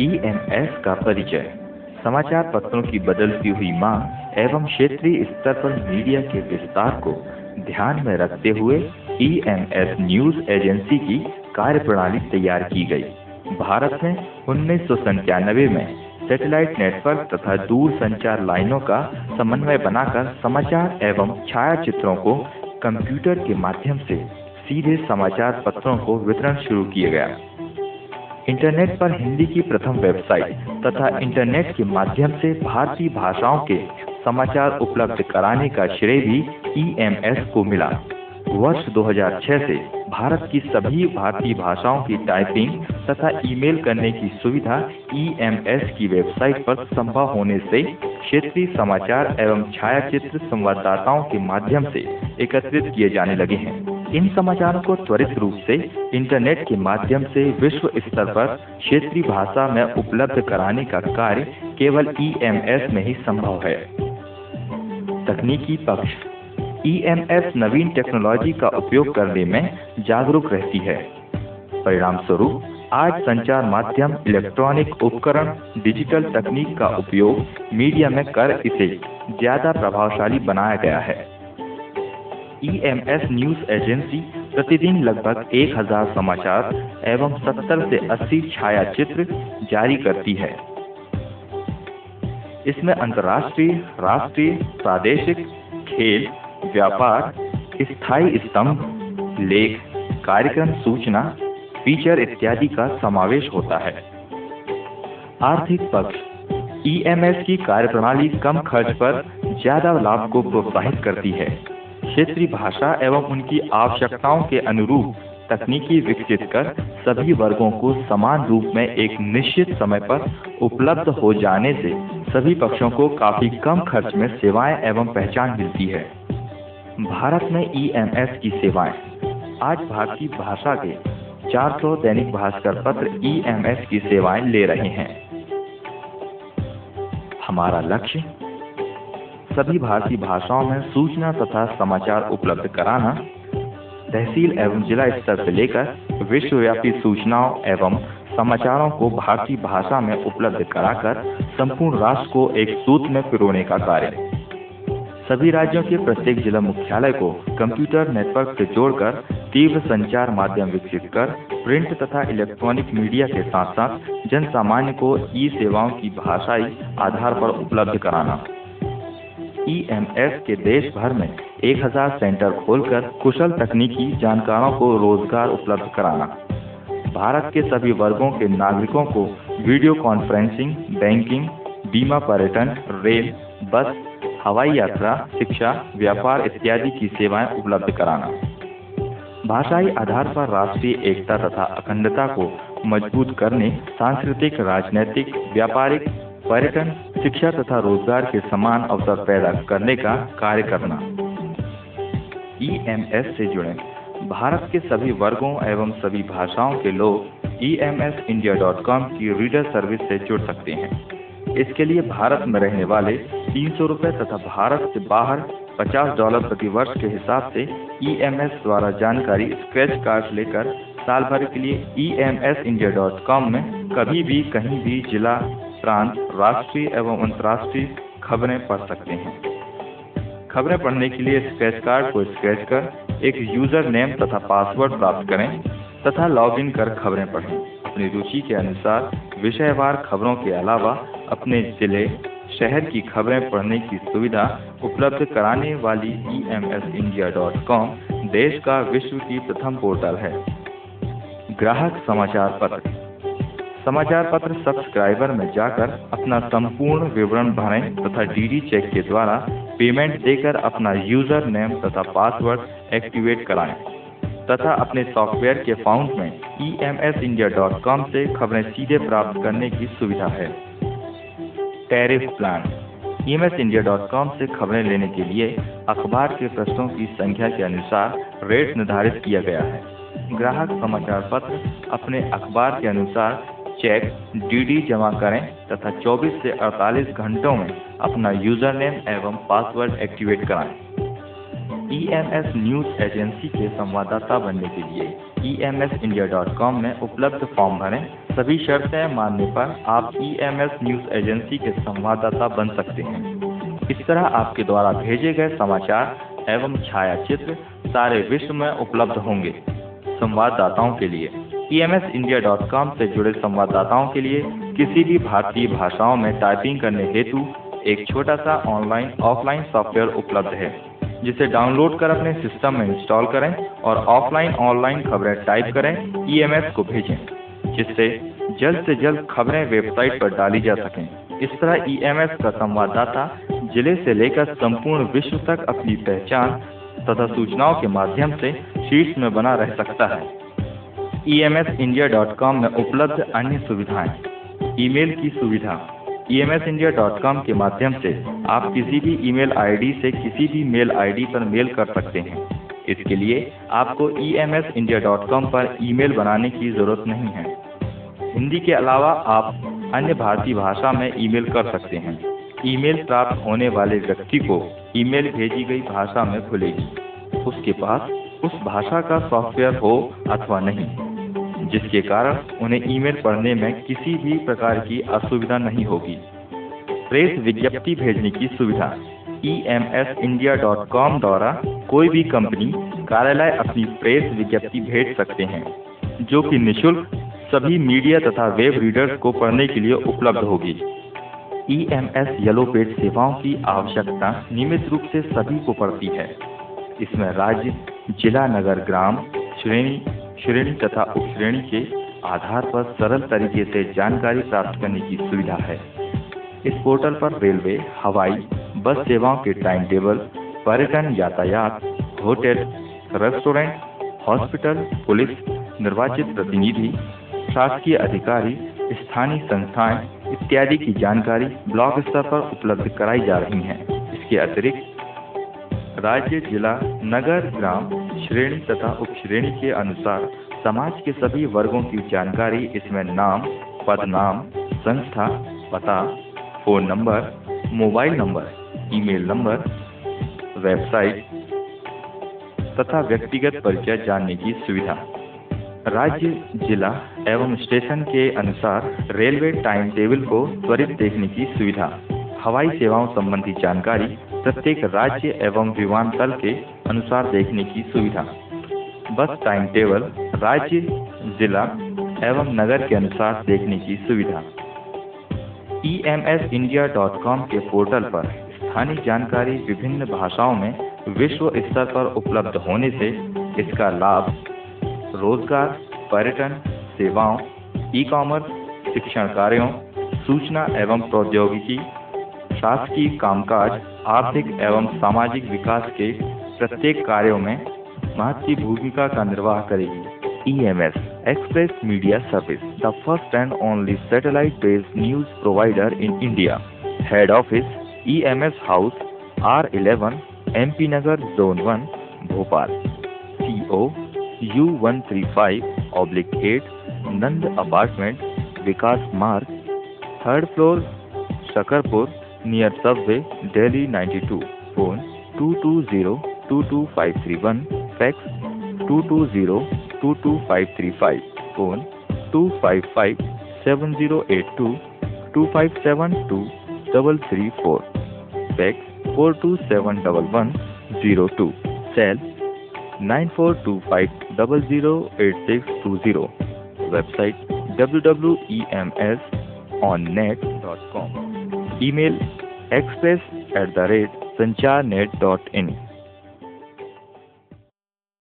EMS का परिचय। समाचार पत्रों की बदलती हुई मांग एवं क्षेत्रीय स्तर पर मीडिया के विस्तार को ध्यान में रखते हुए ईएमएस न्यूज एजेंसी की कार्यप्रणाली तैयार की गई। भारत में 1997 में सैटेलाइट नेटवर्क तथा दूर संचार लाइनों का समन्वय बनाकर समाचार एवं छायाचित्रों को कंप्यूटर के माध्यम से सीधे समाचार पत्रों को वितरण शुरू किया गया। इंटरनेट पर हिंदी की प्रथम वेबसाइट तथा इंटरनेट के माध्यम से भारतीय भाषाओं के समाचार उपलब्ध कराने का श्रेय भी ईएमएस को मिला। वर्ष 2006 से भारत की सभी भारतीय भाषाओं की टाइपिंग तथा ईमेल करने की सुविधा ईएमएस की वेबसाइट पर संभव होने से क्षेत्रीय समाचार एवं छायाचित्र संवाददाताओं के माध्यम से एकत्रित किए जाने लगे हैं। इन समाचारों को त्वरित रूप से इंटरनेट के माध्यम से विश्व स्तर पर क्षेत्रीय भाषा में उपलब्ध कराने का कार्य केवल ईएमएस में ही संभव है। तकनीकी पक्ष। ईएमएस नवीन टेक्नोलॉजी का उपयोग करने में जागरूक रहती है। परिणाम स्वरूप आज संचार माध्यम, इलेक्ट्रॉनिक उपकरण, डिजिटल तकनीक का उपयोग मीडिया में कर इसे ज्यादा प्रभावशाली बनाया गया है। ईएमएस न्यूज एजेंसी प्रतिदिन लगभग 1000 समाचार एवं 70 से 80 छायाचित्र जारी करती है। इसमें अंतर्राष्ट्रीय, राष्ट्रीय, प्रादेशिक, खेल, व्यापार, स्थायी स्तंभ, लेख, कार्यक्रम सूचना, फीचर इत्यादि का समावेश होता है। आर्थिक पक्ष। ईएमएस की कार्यप्रणाली कम खर्च पर ज्यादा लाभ को प्रोत्साहित करती है। क्षेत्रीय भाषा एवं उनकी आवश्यकताओं के अनुरूप तकनीकी विकसित कर सभी वर्गों को समान रूप में एक निश्चित समय पर उपलब्ध हो जाने से सभी पक्षों को काफी कम खर्च में सेवाएं एवं पहचान मिलती है। भारत में ईएमएस की सेवाएं। आज भारतीय भाषा के 400 दैनिक भास्कर पत्र ईएमएस की सेवाएं ले रहे हैं। हमारा लक्ष्य सभी भारतीय भाषाओं में सूचना तथा समाचार उपलब्ध कराना, तहसील एवं जिला स्तर से लेकर विश्वव्यापी सूचनाओं एवं समाचारों को भारतीय भाषा में उपलब्ध कराकर संपूर्ण राष्ट्र को एक सूत्र में पिरोने का कार्य। सभी राज्यों के प्रत्येक जिला मुख्यालय को कंप्यूटर नेटवर्क से जोड़कर तीव्र संचार माध्यम विकसित कर प्रिंट तथा इलेक्ट्रॉनिक मीडिया के साथ साथ जन सामान्य को ई सेवाओं की भाषाई आधार पर उपलब्ध कराना। ईएमएस के देश भर में 1000 सेंटर खोलकर कुशल तकनीकी जानकारों को रोजगार उपलब्ध कराना। भारत के सभी वर्गों के नागरिकों को वीडियो कॉन्फ्रेंसिंग, बैंकिंग, बीमा, पर्यटन, रेल, बस, हवाई यात्रा, शिक्षा, व्यापार इत्यादि की सेवाएं उपलब्ध कराना। भाषाई आधार पर राष्ट्रीय एकता तथा अखंडता को मजबूत करने, सांस्कृतिक, राजनीतिक, व्यापारिक, पर्यटन, शिक्षा तथा रोजगार के समान अवसर पैदा करने का कार्य करना। ईएमएस से जुड़े भारत के सभी वर्गों एवं सभी भाषाओं के लोग emsindia.com की रीडर सर्विस से जुड़ सकते हैं। इसके लिए भारत में रहने वाले 300 रुपये तथा भारत से बाहर $50 प्रति वर्ष के हिसाब से ईएमएस द्वारा जानकारी स्क्रैच कार्ड लेकर साल भर के लिए emsindia.com में कभी भी कहीं भी जिला, प्रांत, राष्ट्रीय एवं अंतर्राष्ट्रीय खबरें पढ़ सकते हैं। खबरें पढ़ने के लिए स्क्रैच कार्ड को स्क्रैच कर एक यूजर नेम तथा पासवर्ड प्राप्त करें तथा लॉगिन कर खबरें पढ़ें। अपनी रुचि के अनुसार विषयवार खबरों के अलावा अपने जिले, शहर की खबरें पढ़ने की सुविधा उपलब्ध कराने वाली emsindia.com देश का विश्व की प्रथम पोर्टल है। ग्राहक समाचार पत्र। समाचार पत्र सब्सक्राइबर में जाकर अपना संपूर्ण विवरण भरें तथा डीडी चेक के द्वारा पेमेंट देकर अपना यूजर नेम तथा पासवर्ड एक्टिवेट कराएं तथा अपने सॉफ्टवेयर के अकाउंट में emsindia.com से खबरें सीधे प्राप्त करने की सुविधा है। Tariff plan. emsindia.com से खबरें लेने के लिए अखबार के पृष्ठों की संख्या के अनुसार रेट निर्धारित किया गया है। ग्राहक समाचार पत्र अपने अखबार के अनुसार चेक, डीडी जमा करें तथा 24 से 48 घंटों में अपना यूजर नेम एवं पासवर्ड एक्टिवेट कराएं। ईएमएस न्यूज एजेंसी के संवाददाता बनने के लिए emsindia.com में उपलब्ध फॉर्म भरें। सभी शर्तें मानने पर आप EMS न्यूज़ एजेंसी के संवाददाता बन सकते हैं। इस तरह आपके द्वारा भेजे गए समाचार एवं छायाचित्र सारे विश्व में उपलब्ध होंगे। संवाददाताओं के लिए emsindia.com से जुड़े संवाददाताओं के लिए किसी भी भारतीय भाषाओं में टाइपिंग करने हेतु एक छोटा सा ऑनलाइन ऑफलाइन सॉफ्टवेयर उपलब्ध है, जिसे डाउनलोड कर अपने सिस्टम में इंस्टॉल करें और ऑफलाइन ऑनलाइन खबरें टाइप करें, EMS को भेजें, जिससे जल्द से जल्द खबरें वेबसाइट पर डाली जा सकें। इस तरह EMS का संवाददाता जिले से लेकर संपूर्ण विश्व तक अपनी पहचान तथा सूचनाओं के माध्यम से शीर्ष में बना रह सकता है। emsindia.com में उपलब्ध अन्य सुविधाएं। ईमेल की सुविधा। emsindia.com के माध्यम से आप किसी भी ईमेल आईडी से किसी भी मेल आईडी पर मेल कर सकते हैं। इसके लिए आपको emsindia.com पर ईमेल बनाने की जरूरत नहीं है। हिंदी के अलावा आप अन्य भारतीय भाषा में ईमेल कर सकते हैं। ईमेल प्राप्त होने वाले व्यक्ति को ईमेल भेजी गई भाषा में खुलेगी, उसके पास उस भाषा का सॉफ्टवेयर हो अथवा नहीं, जिसके कारण उन्हें ईमेल पढ़ने में किसी भी प्रकार की असुविधा नहीं होगी। प्रेस विज्ञप्ति भेजने की सुविधा। emsindia.com द्वारा कोई भी कंपनी कार्यालय अपनी प्रेस विज्ञप्ति भेज सकते हैं, जो कि निःशुल्क सभी मीडिया तथा वेब रीडर्स को पढ़ने के लिए उपलब्ध होगी। EMS येलो पेज सेवाओं की आवश्यकता नियमित रूप से सभी को पड़ती है। इसमें राज्य, जिला, नगर, ग्राम, श्रेणी तथा उपश्रेणी के आधार पर सरल तरीके से जानकारी प्राप्त करने की सुविधा है। इस पोर्टल पर रेलवे, हवाई, बस सेवाओं के टाइम टेबल, पर्यटन, यातायात, होटल, रेस्टोरेंट, हॉस्पिटल, पुलिस, निर्वाचित प्रतिनिधि, शासकीय अधिकारी, स्थानीय संस्थाएं इत्यादि की जानकारी ब्लॉक स्तर पर उपलब्ध कराई जा रही है। इसके अतिरिक्त राज्य, जिला, नगर, ग्राम, श्रेणी तथा उपश्रेणी के अनुसार समाज के सभी वर्गों की जानकारी इसमें नाम, पदनाम, संस्था, पता, phone number, mobile number, email number, website तथा व्यक्तिगत परिचय जानने की सुविधा। राज्य, जिला एवं स्टेशन के अनुसार रेलवे टाइम टेबल को त्वरित देखने की सुविधा। हवाई सेवाओं संबंधी जानकारी प्रत्येक राज्य एवं विमानतल के अनुसार देखने की सुविधा। बस टाइम टेबल राज्य, जिला एवं नगर के अनुसार देखने की सुविधा। emsindia.com के पोर्टल पर स्थानीय जानकारी विभिन्न भाषाओं में विश्व स्तर पर उपलब्ध होने से इसका लाभ रोजगार, पर्यटन, सेवाओं, ई-कॉमर्स, शिक्षण कार्यों, सूचना एवं प्रौद्योगिकी, शासकीय कामकाज, आर्थिक एवं सामाजिक विकास के प्रत्येक कार्यों में महत्वपूर्ण भूमिका का निर्वाह करेगी। EMS Express Media Service, the first and only satellite-based news provider in India. Head Office EMS House, R11, MP Nagar, Zone 1, Bhopal. CO U135/8, Nand Apartment, Vikas Marg, 3rd floor, Shakarpur, near Subway, Delhi 92. Phone 220-22531, fax 220-22535, phone 255-7082, 2572-334, fax 4271102, cell 9425008620, website www.emsonnet.com, email express@sancharnet.in.